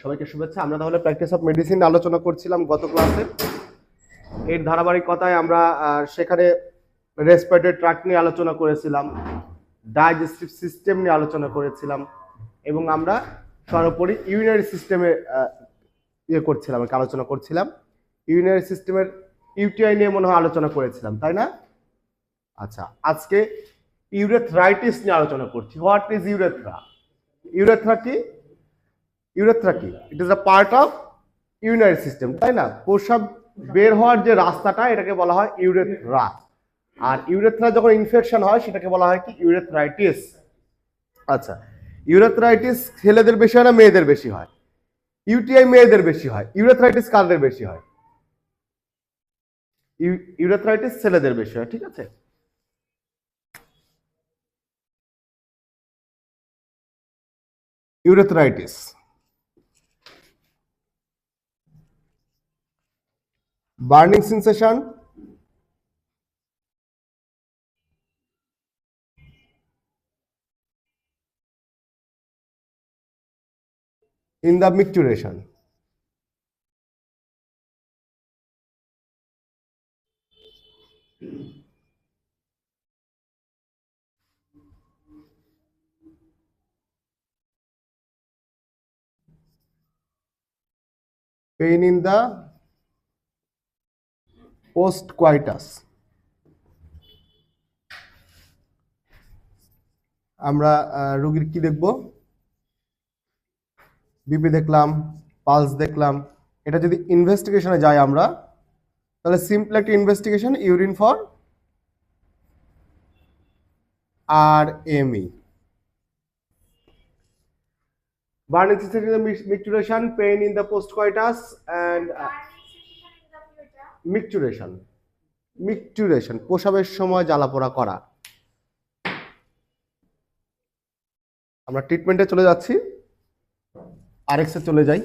সবাইকে শুভেচ্ছা। আমরা তাহলে প্র্যাকটিস অফ মেডিসিন আলোচনা করছিলাম গত ক্লাসে। এর ধারাবাহিকতায় আমরা সেখানে রেসপিরেটরি ট্র্যাক্ট নিয়ে আলোচনা করেছিলাম, ডাইজেস্টিভ সিস্টেম নিয়ে আলোচনা করেছিলাম, এবং আমরা সর্বোপরি ইউরিনারি সিস্টেমে করছিলাম, আলোচনা করছিলাম। ইউরিনারি সিস্টেমের ইউটিআই নিয়ে মনে হয় আলোচনা করেছিলাম, তাই না? আচ্ছা, আজকে ইউরেথ্রাইটিস নিয়ে আলোচনা করছি। What is urethra? ইউরেথ্রা কি? ইউরেথ্রা কি? It is a part of urinary system, তাই না? প্রস্রাব বের হওয়ার যে রাস্তাটা, এটাকে বলা হয় ইউরেথ্রা। আর ইউরেথ্রা যখন ইনফেকশন হয় সেটাকে বলা হয় কি? ইউরেথ্রাইটিস। আচ্ছা, ইউরেথ্রাইটিস ছেলেদের বেশি হয় না মেয়েদের বেশি হয়? ইউটিআই মেয়েদের বেশি হয়। ইউরেথ্রাইটিস কাদের বেশি হয়? ইউরেথ্রাইটিস ছেলেদের বেশি হয়, ঠিক আছে? Urethritis, burning sensation, in the micturition. Pain in the postcoitus. আমরা রোগীর কি দেখব? বিপি দেখলাম, পালস দেখলাম। এটা যদি ইনভেস্টিগেশনে যাই আমরা, তাহলে সিম্পল একটা investigation, urine for RME, burning sensation in the micturition, pain in the postcoitus, and micturition, প্রসবের সময় জ্বালাপোড়া করা। আমরা ট্রিটমেন্টে চলে যাচ্ছি, আরেকসে চলে যাই।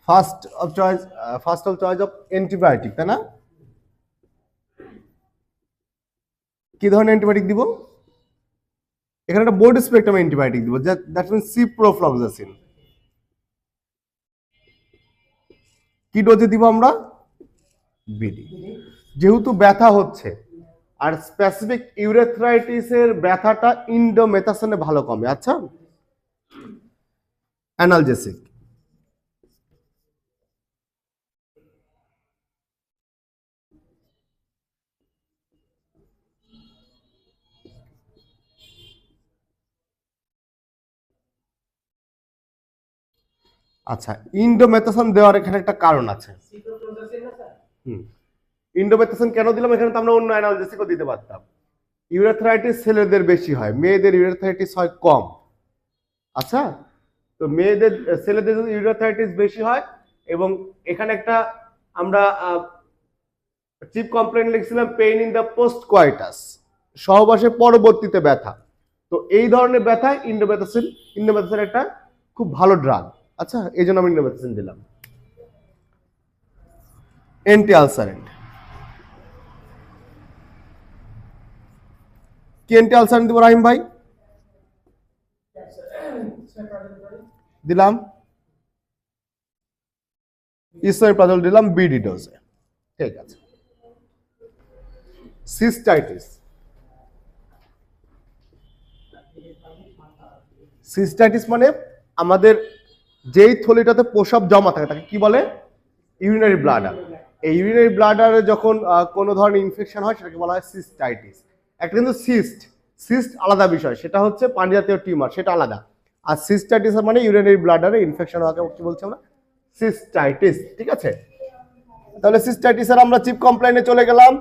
First of choice of antibiotic, তাই না? কি ধরনের অ্যান্টিবায়োটিক দিব? এখানে একটা বোর্ড স্পেকট্রাম অ্যান্টিবায়োটিক দিব, দ্যাট মিন্স সিপ্রোফ্লক্সাসিন। কি ডোজে দিব আমরা? বিডি। যেহেতু ব্যথা হচ্ছে, আর স্পেসিফিক ইউরেথ্রাইটিসের ব্যথাটা ইন্ডোমেথাসনে ভালো কমে। আচ্ছা, অ্যানালজেসিক। আচ্ছা, ইন্ডোমেথাসন দেওয়ার এখানে একটা কারণ আছে। ইন্ডোমেথাসন কেন দিলাম? এখানে তো আমরা অন্য অ্যানালজেসিকও দিতে পারতাম। ইউরেথ্রাইটিস ছেলেদের বেশি হয়, মেয়েদের ইউরেথ্রাইটিস হয় কম। আচ্ছা, তো ছেলেদের ইউরেথ্রাইটিস বেশি হয়, এবং এখানে একটা আমরা চিপ কমপ্লেইন লিখছিলাম, pain in the post coitus, সহবাসের পরবর্তীতে ব্যথা। তো এই ধরনের ব্যথায় ইন্ডোমেথাসিন একটা খুব ভালো ড্রাগ। আচ্ছা, এই জন্য আমি ইন্ডোমেথাসিন দিলাম। অ্যান্টি আলসারেন্ট, কি অ্যান্টি আলসারেন্ট দিব রাহিম ভাই? দিলাম ইসোমেপ্রাজল, দিলাম বিডি ডোজে। ঠিক আছে। সিস্টাইটিস, সিস্টাইটিস মানে আমাদের যেই থলিটাতে প্রস্রাব জমা থাকে তাকে কি বলে? Urinary bladder. এই ইউরিনারি ব্লাডারে যখন কোনো ধরনের ইনফেকশন হয় সেটাকে বলা হয় সিস্টাইটিস। একটা কিন্তু সিস্ট আলাদা বিষয়, সেটা হচ্ছে পানি জাতীয় টিউমার, সেটা আলাদা। আর সিস্টাইটিস মানে ইউরিনারি ব্লাডারে ইনফেকশন হওয়াকে কি বলছি আমরা? সিস্টাইটিস। ঠিক আছে, তাহলে সিস্টাইটিসের আমরা চিপ কমপ্লেইনে চলে গেলাম।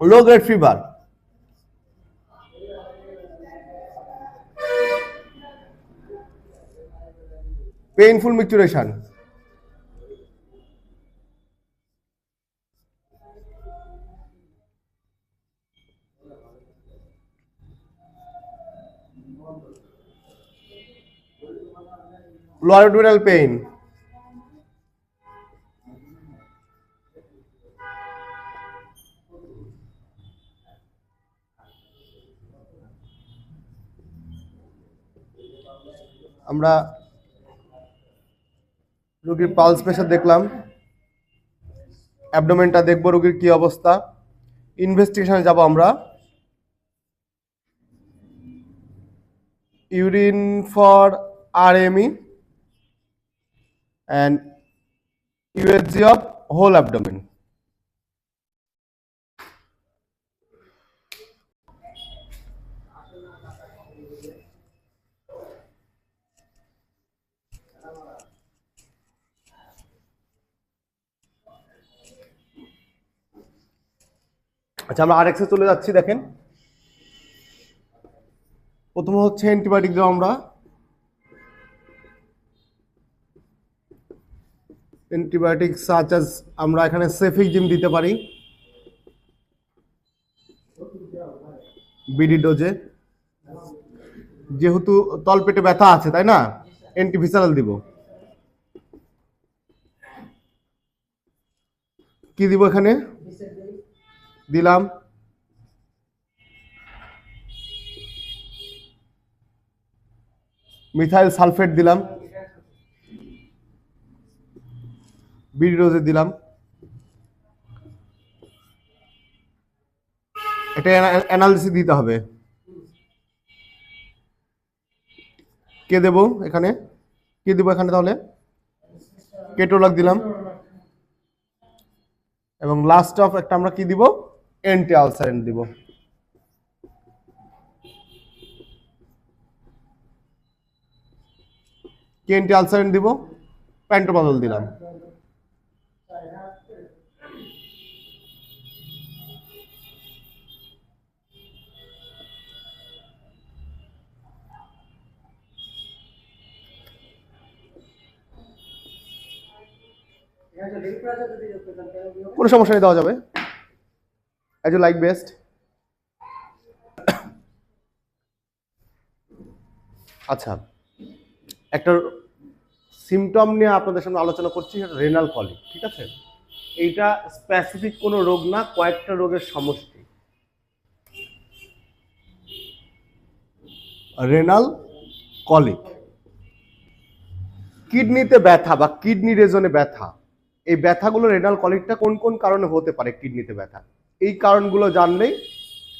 Low grade fever, painful micturition, lower abdominal pain, আমরা রোগীর পালস প্রেশার দেখলাম, অ্যাবডোমেনটা দেখবো রোগীর কি অবস্থা। ইনভেস্টিগেশনে যাব আমরা। Urine for RME and USG of whole abdomen. আচ্ছা, আমরা RX এ চলে যাচ্ছি। দেখেন, প্রথম হচ্ছে অ্যান্টিবায়োটিক দেবো আমরা। অ্যান্টিবায়োটিক সাচ অ্যাজ আমরা এখানে সেফিকজিম দিতে পারি বিডি ডোজে, যেহেতু তলপেটে ব্যথা আছে তাই না, অ্যান্টিভিসারাল দিব। কি দিব এখানে? দিলাম মিথাইল সালফেট, দিলাম বিডি ডোজে দিলাম। এটা অ্যানালিসিস দিতে হবে। কে দেব এখানে? কি দিব এখানে তাহলে? কেটোলাক দিলাম, এবং লাস্ট অফ একটা আমরা কি দিব? অ্যান্টি আলসারেন্ট দিব। কি অ্যান্টি আলসারেন্ট দিব? প্যান্টোপ্রাজল দিলাম। কোনো সমস্যা নেই, দেওয়া যাবে, অ্যাজ ইউ লাইক বেস্ট। আচ্ছা, একটা সিমটম নিয়ে আপনাদের সামনে আলোচনা করছি, রেনাল কলিক। ঠিক আছে, এইটা স্পেসিফিক কোনো রোগ না, কয়েকটা রোগের সমষ্টি। রেনাল কলিক, কিডনিতে ব্যথা বা কিডনি রেজনে ব্যথা, এই ব্যথাগুলো রেনাল কলিকটা কোন কোন কারণে হতে পারে কিডনিতে ব্যথা, এই কারণগুলো জানলেই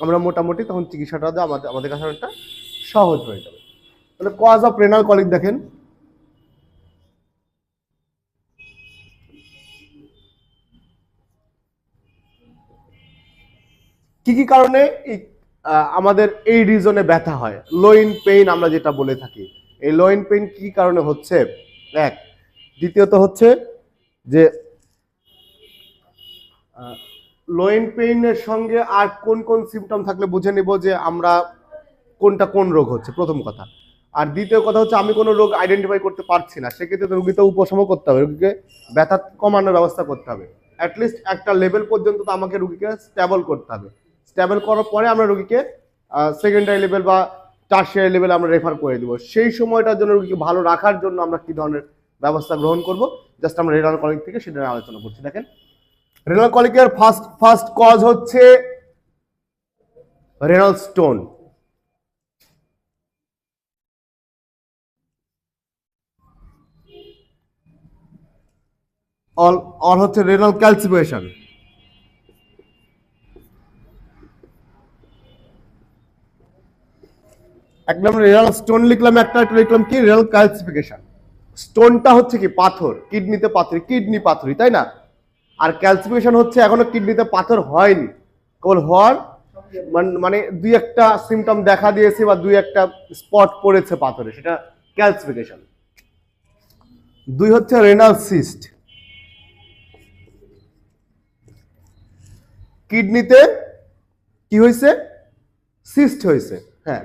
আমরা মোটামুটি তখন চিকিৎসাটা আমাদের কাছে অনেকটা সহজ হয়ে যাবে। তাহলে কজ অফ রেনাল কলিক দেখেন, কি কি কারণে আমাদের এই রিজনে ব্যথা হয়। লোইন পেইন আমরা যেটা বলে থাকি, এই লোইন পেইন কি কারণে হচ্ছে? এক, দ্বিতীয়ত হচ্ছে যে লোইন পেইনের সঙ্গে আর কোন কোন সিমটম থাকলে বুঝে নিব যে আমরা কোনটা কোন রোগ হচ্ছে, প্রথম কথা। আর দ্বিতীয় কথা হচ্ছে আমি কোনো রোগ আইডেন্টিফাই করতে পারছি না, সেক্ষেত্রে তো রোগীকে উপশম করতে হবে, রোগীকে ব্যথা কমানোর ব্যবস্থা করতে হবে। অ্যাটলিস্ট একটা লেভেল পর্যন্ত তো আমাকে রোগীকে স্টেবল করতে হবে। স্টেবল করার পরে আমরা রোগীকে সেকেন্ডারি লেভেল বা টার্সিয়ারি লেভেলে আমরা রেফার করে দিব। সেই সময়টার জন্য রোগীকে ভালো রাখার জন্য আমরা কি ধরনের ব্যবস্থা গ্রহণ করব, জাস্ট আমরা রেনাল কলিক থেকে সেটা আলোচনা করছি। দেখেন, রেনাল কলিকের ফার্স্ট কজ হচ্ছে রেনাল স্টোন। অর হচ্ছে রেনাল ক্যালসিফিকেশন। এক নম্বরে রেনাল স্টোন লিখলাম, একটা লিখলাম কি রেনাল ক্যালসিফিকেশন। স্টোনটা হচ্ছে কি পাথর, কিডনিতে পাথর, কিডনি পাথরই, তাই না? আর ক্যালসিফিকেশন হচ্ছে এখনো কিডনিতে পাথর হয়নি, কেবল হওয়ার মানে দুই একটা সিমটম দেখা দিয়েছে বা দুই একটা স্পট পড়েছে পাথরে, সেটা ক্যালসিফিকেশন। দুই হচ্ছে রেনাল সিস্ট, কিডনিতে কি হয়েছে? সিস্ট হয়েছে। হ্যাঁ।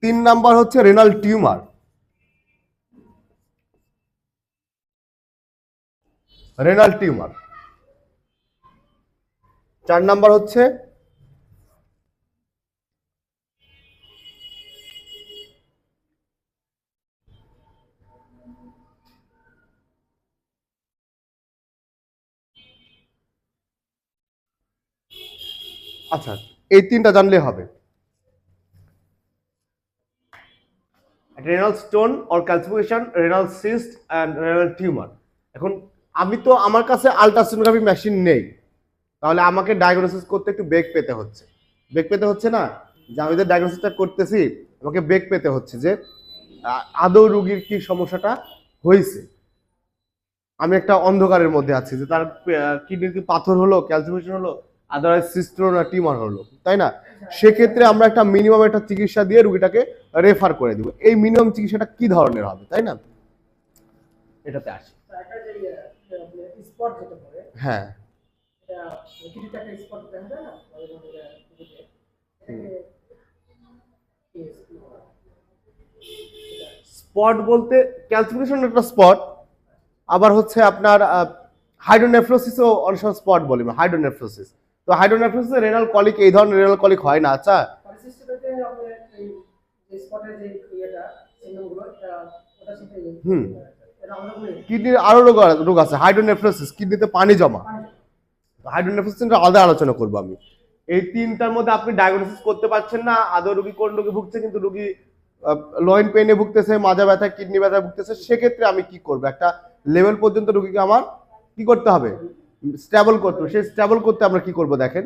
তিন নাম্বার হচ্ছে রেনাল টিউমার, রেনাল টিউমার। চার নাম্বার হচ্ছে আচ্ছা, এই তিনটা জানলে হবে। Renal stone or calcification, renal cyst and renal tumour. এখন আমি তো, আমার কাছে আলট্রাসোনোগ্রাফি মেশিন নেই, তাহলে আমাকে ডায়াগনোসিস করতে একটু বেগ পেতে হচ্ছে। বেগ পেতে হচ্ছে না, যে আমি যে ডায়াগনোসিসটা করতেছি আমাকে বেগ পেতে হচ্ছে যে আদৌ রুগীর কি সমস্যাটা হয়েছে। আমি একটা অন্ধকারের মধ্যে আছি যে তার কিডনির কি পাথর হলো, ক্যালসিফিকেশন হলো, আদারওয়াইজ সিস্ট হলো না টিউমার হলো, তাই না? সেক্ষেত্রে আমরা একটা মিনিমাম একটা চিকিৎসা দিয়ে রুগীটাকে রেফার করে দিব। এই মিনিমাম চিকিৎসাটা কি ধরনের হবে, তাই না? এটাতে আসি। হ্যাঁ, স্পট বলতে ক্যালসিফিকেশন একটা স্পট, আবার হচ্ছে আপনার হাইড্রোনেফ্রোসিসও অনেক সময় স্পট বলি, হাইড্রোনেফ্রোসিস। তো হাইড্রোনেফ্রোসিস রেনাল কলিক, এই ধরনের রেনাল কলিক হয় না। আচ্ছা, হুম, কিডনির আরো রোগ আছে, হাইড্রোনেফ্রোসিস, কিডনিতে পানি জমা। হাইড্রোনেফ্রোসিস আলাদা আলোচনা করবো আমি। এই তিনটার মধ্যে আপনি ডায়াগনোসিস করতে পারছেন না আদৌ রুগী কোন রোগে ভুগছে, কিন্তু রুগী লোয়েন পেইনে ভুগতেছে, মাজা ব্যথা, কিডনি ব্যথা ভুগতেছে, সেক্ষেত্রে আমি কি করবো? একটা লেভেল পর্যন্ত রুগীকে আমার কি করতে হবে? স্টেবল করতে হবে। সেই স্টেবল করতে আমরা কি করব দেখেন।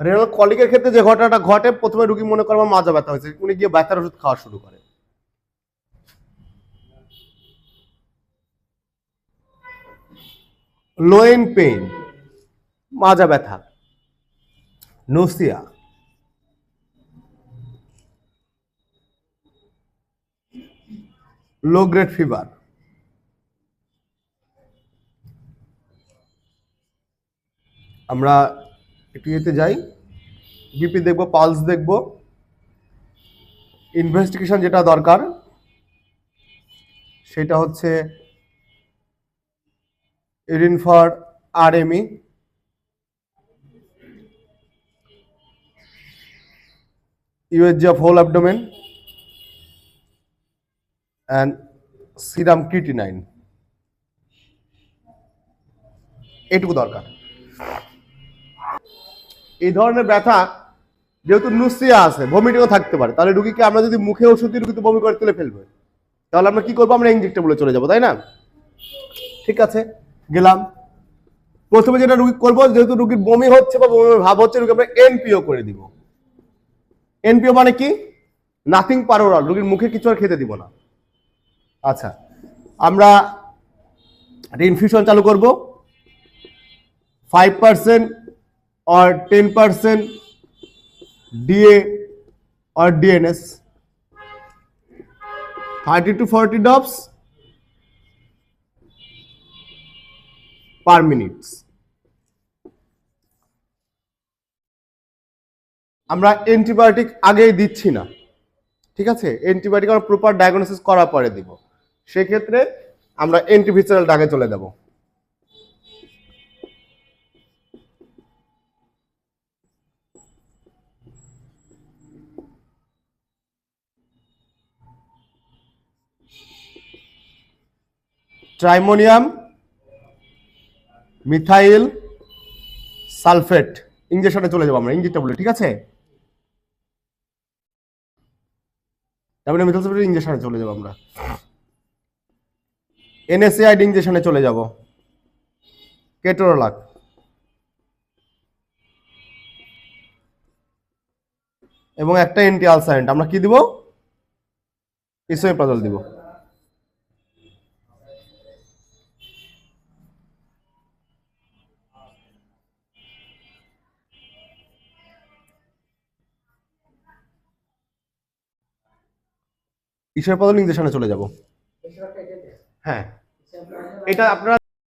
রেনাল কলিকের ক্ষেত্রে যে ঘটনাটা ঘটে, প্রথমে রুগী মনে করে আমার মাজা ব্যথা হয়েছে, উনি গিয়ে ব্যথার ওষুধ খাওয়া শুরু করে। লোয়েন পেইন, মাজা ব্যথা, নোসিয়া, লো গ্রেড ফিভার, আমরা একটু ইয়েতে যাই, বিপি দেখবো, পালস দেখবো, ইনভেস্টিগেশন যেটা দরকার সেটা হচ্ছে urine for RME, USG of whole abdomen and serum creatinine, এটুকু দরকার। এই ধরনের ব্যথা যেহেতু নুসিয়া আছে, বমিটিংও থাকতে পারে, তাহলে রুগীকে আমরা যদি মুখে ওষুধ দিই রুগী তো বমি করে তুলে ফেলবে, তাহলে আমরা কি করবো? আমরা ইনজেক্টেবলে চলে যাবো, তাই না? ঠিক আছে, গেলাম। প্রথমে যেটা রুগী করবো, যেহেতু রুগীর বমি হচ্ছে বা বমি ভাব হচ্ছে, রুগী আমরা এনপিও করে দিব। এনপিও মানে কি? নাথিং পারোরাল, রুগীর মুখে কিছু আর খেতে দিব না। আচ্ছা, আমরা ইনফিউশন চালু করব, 5% or 10% DA or DNS, 30 to 40 drops per minute। আমরা অ্যান্টিবায়োটিক আগেই দিচ্ছি না, ঠিক আছে? অ্যান্টিবায়োটিক আমরা প্রপার ডায়াগনোসিস করার পরে দিব। সেক্ষেত্রে আমরা অ্যান্টিভিসারাল আগে চলে যাব। ট্রাইমোনিয়াম মিথাইল সালফেট ইনজেকশনে চলে যাবো আমরা, ইনজেক্টেবল, ঠিক আছে? ট্রাইমোনিয়াম মিথাইল সালফেট ইনজেকশনে চলে যাবো আমরা। এনএসএআইডি ইনজেকশনে চলে যাব, কেটোরোলাক, এবং একটা এন্টি আলসারেন্ট আমরা কি দিব? ইসোমেপ্রাজল দিব। ইসোমেপ্রাজল ইনজেকশনে চলে যাব। হ্যাঁ, এটা আপনারা